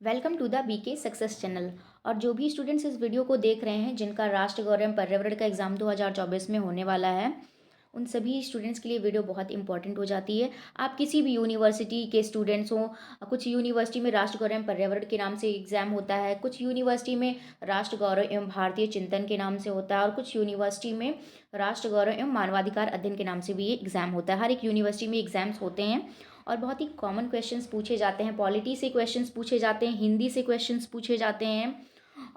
Welcome to the BK success channel. और जो भी स्टूडेंट्स इस वीडियो को देख रहे हैं जिनका राष्ट्र गौरव एवं पर्यावरण का एग्ज़ाम 2024 में होने वाला है, उन सभी स्टूडेंट्स के लिए वीडियो बहुत इंपॉर्टेंट हो जाती है। आप किसी भी यूनिवर्सिटी के स्टूडेंट्स हों, कुछ यूनिवर्सिटी में राष्ट्र गौरव एवं पर्यावरण के नाम से एग्ज़ाम होता है, कुछ यूनिवर्सिटी में राष्ट्र गौरव एवं भारतीय चिंतन के नाम से होता है, और कुछ यूनिवर्सिटी में राष्ट्र गौरव एवं मानवाधिकार अध्ययन के नाम से भी ये एग्ज़ाम होता है। हर एक यूनिवर्सिटी में एग्ज़ाम्स होते हैं और बहुत ही कॉमन क्वेश्चंस पूछे जाते हैं। पॉलिटी से क्वेश्चंस पूछे जाते हैं, हिंदी से क्वेश्चंस पूछे जाते हैं,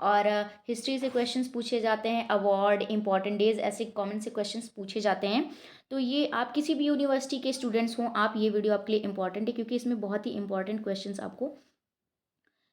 और हिस्ट्री से क्वेश्चंस पूछे जाते हैं, अवार्ड, इंपॉर्टेंट डेज, ऐसे कॉमन से क्वेश्चंस पूछे जाते हैं। तो ये आप किसी भी यूनिवर्सिटी के स्टूडेंट्स हों, आप ये वीडियो आपके लिए इंपॉर्टेंट है, क्योंकि इसमें बहुत ही इंपॉर्टेंट क्वेश्चंस आपको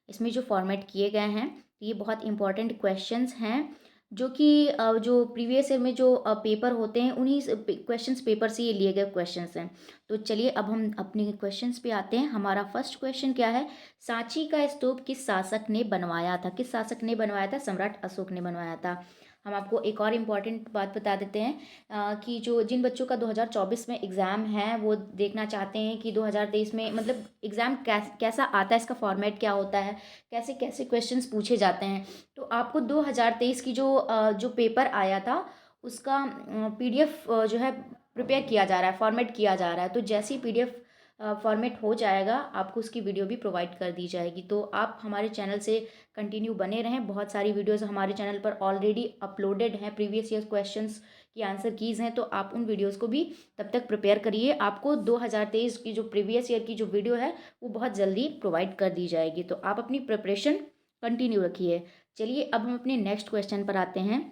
इसमें जो फॉर्मेट किए गए हैं, ये बहुत इंपॉर्टेंट क्वेश्चंस हैं, जो कि जो प्रीवियस ईयर में जो पेपर होते हैं, उन्हीं क्वेश्चंस पेपर से ये लिए गए क्वेश्चंस हैं। तो चलिए अब हम अपने क्वेश्चंस पे आते हैं। हमारा फर्स्ट क्वेश्चन क्या है? सांची का स्तूप किस शासक ने बनवाया था? किस शासक ने बनवाया था? सम्राट अशोक ने बनवाया था। हम आपको एक और इम्पॉर्टेंट बात बता देते हैं कि जो जिन बच्चों का 2024 में एग्ज़ाम है, वो देखना चाहते हैं कि 2023 में मतलब एग्ज़ाम कैसा आता है, इसका फॉर्मेट क्या होता है, कैसे कैसे क्वेश्चंस पूछे जाते हैं। तो आपको 2023 की जो पेपर आया था, उसका पीडीएफ जो है प्रिपेयर किया जा रहा है, फॉर्मेट किया जा रहा है। तो जैसे ही पीडीएफ फॉर्मेट हो जाएगा, आपको उसकी वीडियो भी प्रोवाइड कर दी जाएगी। तो आप हमारे चैनल से कंटिन्यू बने रहें। बहुत सारी वीडियोस हमारे चैनल पर ऑलरेडी अपलोडेड हैं, प्रीवियस ईयर क्वेश्चंस की आंसर कीज़ हैं, तो आप उन वीडियोस को भी तब तक प्रिपेयर करिए। आपको 2023 की जो प्रीवियस ईयर की जो वीडियो है, वो बहुत जल्दी प्रोवाइड कर दी जाएगी। तो आप अपनी प्रिपरेशन कंटिन्यू रखिए। चलिए अब हम अपने नेक्स्ट क्वेश्चन पर आते हैं।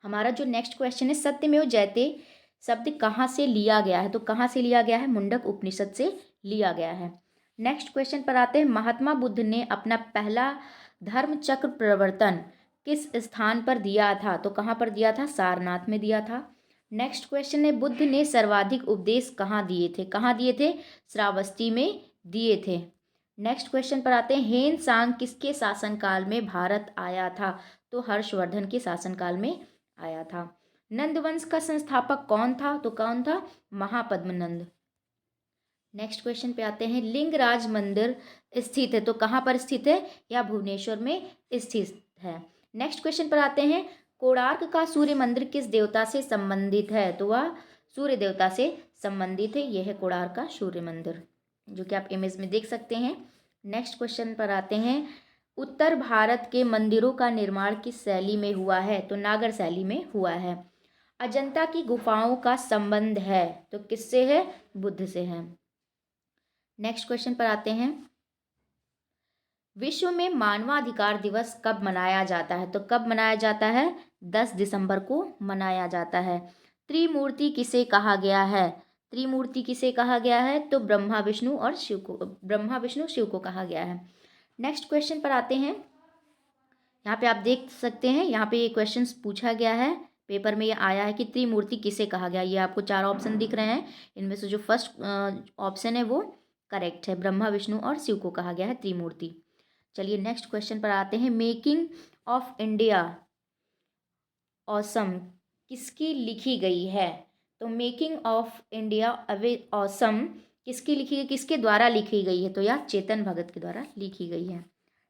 हमारा जो नेक्स्ट क्वेश्चन है, सत्यमेव जयते शब्द कहाँ से लिया गया है? तो कहाँ से लिया गया है? मुंडक उपनिषद से लिया गया है। नेक्स्ट क्वेश्चन पर आते हैं। महात्मा बुद्ध ने अपना पहला धर्म चक्र प्रवर्तन किस स्थान पर दिया था? तो कहाँ पर दिया था? सारनाथ में दिया था। नेक्स्ट क्वेश्चन है, बुद्ध ने सर्वाधिक उपदेश कहाँ दिए थे? कहाँ दिए थे? श्रावस्ती में दिए थे। नेक्स्ट क्वेश्चन पर आते हैं। हेन सांग किसके शासनकाल में भारत आया था? तो हर्षवर्धन के शासनकाल में आया था। नंद वंश का संस्थापक कौन था? तो कौन था? महापद्मनंद। नेक्स्ट क्वेश्चन पे आते हैं। लिंगराज मंदिर स्थित है, तो कहाँ पर स्थित है? या भुवनेश्वर में स्थित है। नेक्स्ट क्वेश्चन पर आते हैं। कोणार्क का सूर्य मंदिर किस देवता से संबंधित है? तो वह सूर्य देवता से संबंधित है। यह है कोणार्क का सूर्य मंदिर, जो कि आप इमेज में देख सकते हैं। नेक्स्ट क्वेश्चन पर आते हैं। उत्तर भारत के मंदिरों का निर्माण किस शैली में हुआ है? तो नागर शैली में हुआ है। अजंता की गुफाओं का संबंध है, तो किससे है? बुद्ध से है। नेक्स्ट क्वेश्चन पर आते हैं। विश्व में मानवाधिकार दिवस कब मनाया जाता है? तो कब मनाया जाता है? 10 दिसंबर को मनाया जाता है। त्रिमूर्ति किसे कहा गया है? त्रिमूर्ति किसे कहा गया है? तो ब्रह्मा विष्णु और शिव को, ब्रह्मा विष्णु शिव को कहा गया है। नेक्स्ट क्वेश्चन पर आते हैं। यहाँ पे आप देख सकते हैं, यहाँ पे ये क्वेश्चन पूछा गया है, पेपर में ये आया है कि त्रिमूर्ति किसे कहा गया। ये आपको 4 ऑप्शन दिख रहे हैं, इनमें से जो फर्स्ट ऑप्शन है वो करेक्ट है। ब्रह्मा विष्णु और शिव को कहा गया है त्रिमूर्ति। चलिए नेक्स्ट क्वेश्चन पर आते हैं। मेकिंग ऑफ इंडिया ऑसम किसकी लिखी गई है? तो making of India away awesome किसकी लिखी गई, किसके द्वारा लिखी गई है? तो यह चेतन भगत के द्वारा लिखी गई है।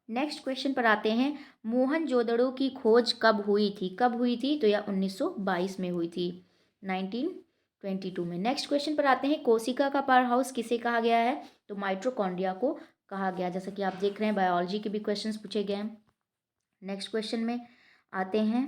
नेक्स्ट क्वेश्चन पर आते हैं। मोहनजोदड़ो की खोज कब हुई थी? कब हुई थी? तो यह 1922 में हुई थी, 1922 में। नेक्स्ट क्वेश्चन पर आते हैं। कोशिका का पावर हाउस किसे कहा गया है? तो माइटोकॉन्ड्रिया को कहा गया। जैसा कि आप देख रहे हैं, बायोलॉजी के भी क्वेश्चंस पूछे गए हैं। नेक्स्ट क्वेश्चन में आते हैं।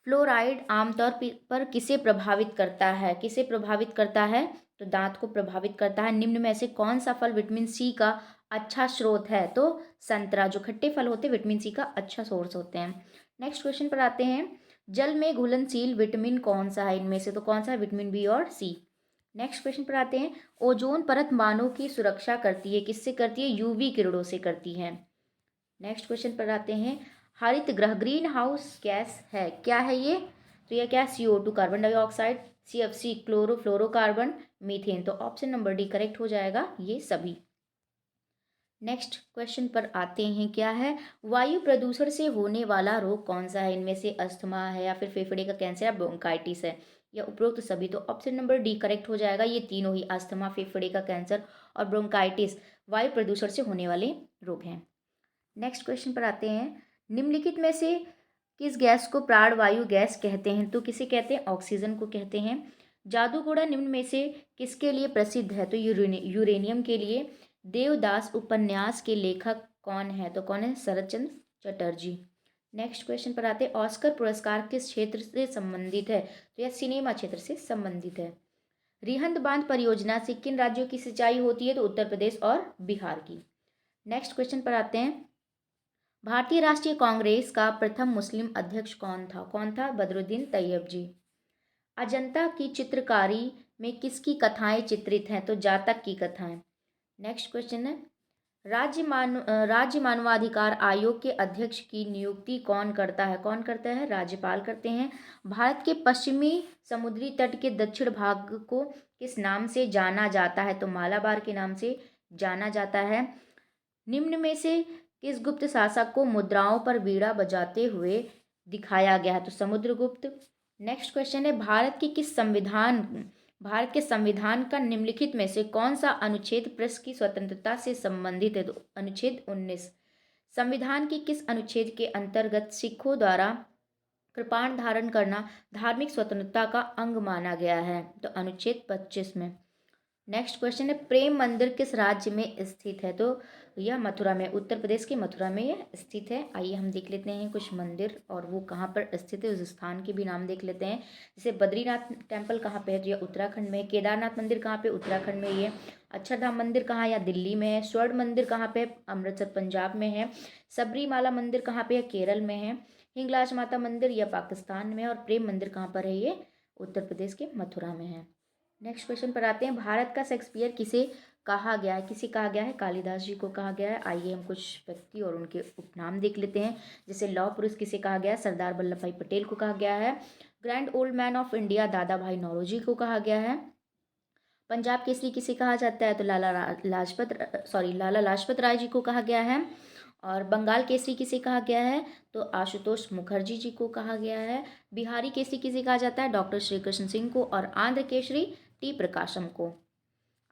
फ्लोराइड आमतौर पर किसे प्रभावित करता है? किसे प्रभावित करता है? तो दांत को प्रभावित करता है। निम्न में से कौन सा फल विटामिन सी का अच्छा स्रोत है? तो संतरा। जो खट्टे फल होते हैं विटामिन सी का अच्छा सोर्स होते हैं। नेक्स्ट क्वेश्चन पर आते हैं। जल में घुलनशील विटामिन कौन सा है? इनमें से तो कौन सा है? विटामिन बी और सी। नेक्स्ट क्वेश्चन पर आते हैं। ओजोन परत मानव की सुरक्षा करती है, किससे करती है? यूवी किरणों से करती है। नेक्स्ट क्वेश्चन पर आते हैं। हरित गृह ग्रीन हाउस गैस है, क्या है ये? तो यह क्या है? CO2 carbon dioxide, CFC chlorofluorocarbon, methane. तो ऑप्शन नंबर डी करेक्ट हो जाएगा, ये सभी। नेक्स्ट क्वेश्चन पर आते हैं। क्या है? वायु प्रदूषण से होने वाला रोग कौन सा है? इनमें से अस्थमा है, या फिर फेफड़े का कैंसर, या ब्रोंकाइटिस है। या उपरोक्त सभी? तो ऑप्शन नंबर डी करेक्ट हो जाएगा। ये तीनों ही अस्थमा, फेफड़े का कैंसर और ब्रोंकाइटिस वायु प्रदूषण से होने वाले रोग हैं। नेक्स्ट क्वेश्चन पर आते हैं। निम्नलिखित में से किस गैस को प्राणवायु गैस कहते हैं? तो किसे कहते हैं? ऑक्सीजन को कहते हैं। जादूगोड़ा निम्न में से किसके लिए प्रसिद्ध है? तो यूरेनियम के लिए। देवदास उपन्यास के लेखक कौन है? तो कौन है? शरतचंद्र चटर्जी। नेक्स्ट क्वेश्चन पर आते हैं। ऑस्कर पुरस्कार किस क्षेत्र से संबंधित है? तो यह सिनेमा क्षेत्र से संबंधित है। रिहंद बांध परियोजना से किन राज्यों की सिंचाई होती है? तो उत्तर प्रदेश और बिहार की। नेक्स्ट क्वेश्चन पर आते हैं। भारतीय राष्ट्रीय कांग्रेस का प्रथम मुस्लिम अध्यक्ष कौन था? कौन था? बदरुद्दीन तैयब जी। अजंता की चित्रकारी में किसकी कथाएं चित्रित हैं? तो जातक की कथाएं। नेक्स्ट क्वेश्चन है। राज्य मानवाधिकार आयोग के अध्यक्ष की नियुक्ति कौन करता है? कौन करता है? राज्यपाल करते हैं। भारत के पश्चिमी समुद्री तट के दक्षिण भाग को किस नाम से जाना जाता है? तो मालाबार के नाम से जाना जाता है। निम्न में से किस गुप्त शासक को मुद्राओं पर बीड़ा बजाते हुए दिखाया गया है? तो समुद्रगुप्त। नेक्स्ट क्वेश्चन है। भारत के संविधान का निम्नलिखित में से कौन सा अनुच्छेद प्रेस की स्वतंत्रता से संबंधित है? तो अनुच्छेद 19। संविधान के किस अनुच्छेद के अंतर्गत सिखों द्वारा कृपाण धारण करना धार्मिक स्वतंत्रता का अंग माना गया है? तो अनुच्छेद 25 में। नेक्स्ट क्वेश्चन है। प्रेम मंदिर किस राज्य में स्थित है? तो यह मथुरा में, उत्तर प्रदेश के मथुरा में यह स्थित है। आइए हम देख लेते हैं कुछ मंदिर और वो कहाँ पर स्थित है, उस स्थान के भी नाम देख लेते हैं। जैसे बद्रीनाथ टेम्पल कहाँ पे है? तो यह उत्तराखंड में है। केदारनाथ मंदिर कहाँ पे? उत्तराखंड में ही है। अक्षरधाम मंदिर कहाँ है? या दिल्ली में है। स्वर्ण मंदिर कहाँ पे? अमृतसर पंजाब में है। सबरीमाला मंदिर कहाँ पे है? केरल में है। हिंगलाज माता मंदिर यह पाकिस्तान में है। और प्रेम मंदिर कहाँ पर है? ये उत्तर प्रदेश के मथुरा में है। नेक्स्ट क्वेश्चन पर आते हैं। भारत का शेक्सपियर किसे कहा गया है? किसे कहा गया है? कालिदास जी को कहा गया है। आइए हम कुछ व्यक्ति और उनके उपनाम देख लेते हैं। जैसे लौह पुरुष किसे कहा गया है? सरदार वल्लभ भाई पटेल को कहा गया है। Grand old man of India दादा भाई नौरोजी को कहा गया है। पंजाब केसरी किसे कहा जाता है? तो लाला लाजपत राय जी को कहा गया है। और बंगाल केसरी किसे कहा गया है? तो आशुतोष मुखर्जी जी को कहा गया है। बिहारी केसरी किसे कहा जाता है? डॉक्टर श्री कृष्ण सिंह को। और आंध्र केसरी टी प्रकाशम को।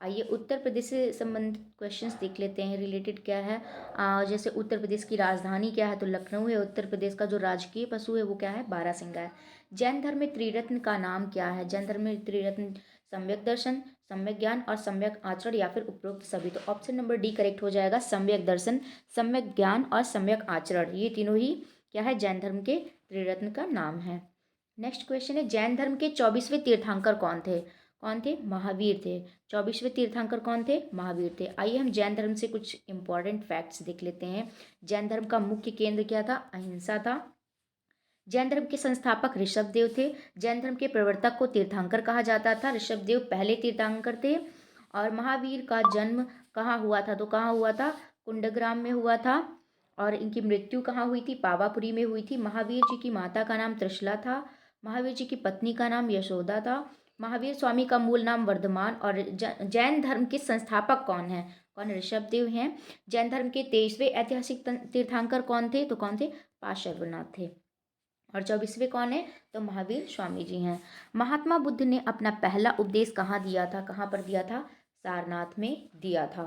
आइए उत्तर प्रदेश से संबंधित क्वेश्चंस देख लेते हैं। रिलेटेड क्या है? जैसे उत्तर प्रदेश की राजधानी क्या है? तो लखनऊ है। उत्तर प्रदेश का जो राजकीय पशु है वो क्या है? बारहसिंगा है। जैन धर्म में त्रिरत्न का नाम क्या है? जैन धर्म में त्रिरत्न सम्यक दर्शन, सम्यक ज्ञान और सम्यक आचरण या फिर उपरोक्त सभी। तो ऑप्शन नंबर डी करेक्ट हो जाएगा। सम्यक दर्शन, सम्यक ज्ञान और सम्यक आचरण, ये तीनों ही क्या है? जैन धर्म के त्रिरत्न का नाम है। नेक्स्ट क्वेश्चन है। जैन धर्म के 24वें तीर्थंकर कौन थे? कौन थे? महावीर थे। 24वें तीर्थंकर कौन थे? महावीर थे। आइए हम जैन धर्म से कुछ इंपॉर्टेंट फैक्ट्स देख लेते हैं। जैन धर्म का मुख्य केंद्र क्या था? अहिंसा था। जैन धर्म के संस्थापक ऋषभदेव थे। जैन धर्म के प्रवर्तक को तीर्थंकर कहा जाता था। ऋषभदेव पहले तीर्थंकर थे। और महावीर का जन्म कहाँ हुआ था? तो कहाँ हुआ था? कुंडग्राम में हुआ था। और इनकी मृत्यु कहाँ हुई थी? पावापुरी में हुई थी। महावीर जी की माता का नाम त्रिशला था। महावीर जी की पत्नी का नाम यशोदा था। महावीर स्वामी का मूल नाम वर्धमान। और जैन धर्म के संस्थापक कौन है? कौन? ऋषभदेव हैं। जैन धर्म के 23वें ऐतिहासिक तीर्थंकर कौन थे? तो कौन थे? पार्श्वनाथ थे। और 24वें कौन है? तो महावीर स्वामी जी हैं। महात्मा बुद्ध ने अपना पहला उपदेश कहाँ दिया था? कहाँ पर दिया था? सारनाथ में दिया था।